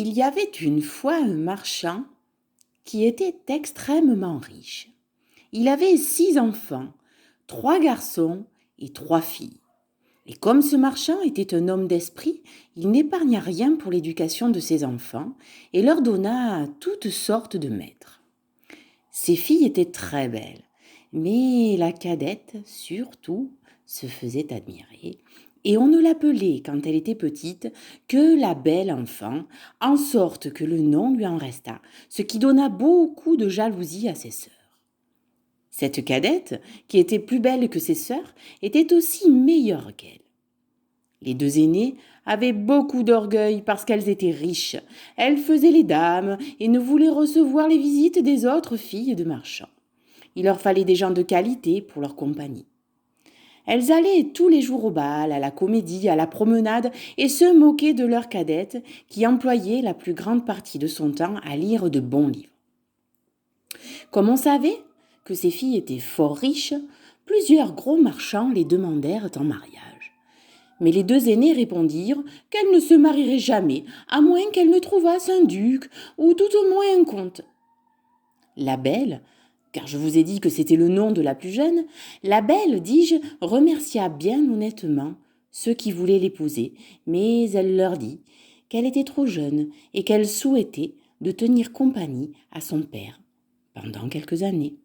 Il y avait une fois un marchand qui était extrêmement riche. Il avait 6 enfants, 3 garçons et 3 filles. Et comme ce marchand était un homme d'esprit, il n'épargna rien pour l'éducation de ses enfants et leur donna toutes sortes de maîtres. Ses filles étaient très belles, mais la cadette, surtout, se faisait admirer, et on ne l'appelait, quand elle était petite, que la belle enfant, en sorte que le nom lui en resta, ce qui donna beaucoup de jalousie à ses sœurs. Cette cadette, qui était plus belle que ses sœurs, était aussi meilleure qu'elle. Les 2 aînées avaient beaucoup d'orgueil parce qu'elles étaient riches. Elles faisaient les dames et ne voulaient recevoir les visites des autres filles de marchands. Il leur fallait des gens de qualité pour leur compagnie. Elles allaient tous les jours au bal, à la comédie, à la promenade et se moquaient de leur cadette qui employait la plus grande partie de son temps à lire de bons livres. Comme on savait que ces filles étaient fort riches, plusieurs gros marchands les demandèrent en mariage. Mais les 2 aînées répondirent qu'elles ne se marieraient jamais, à moins qu'elles ne trouvassent un duc ou tout au moins un comte. La belle, car je vous ai dit que c'était le nom de la plus jeune, la belle, dis-je, remercia bien honnêtement ceux qui voulaient l'épouser, mais elle leur dit qu'elle était trop jeune et qu'elle souhaitait de tenir compagnie à son père pendant quelques années.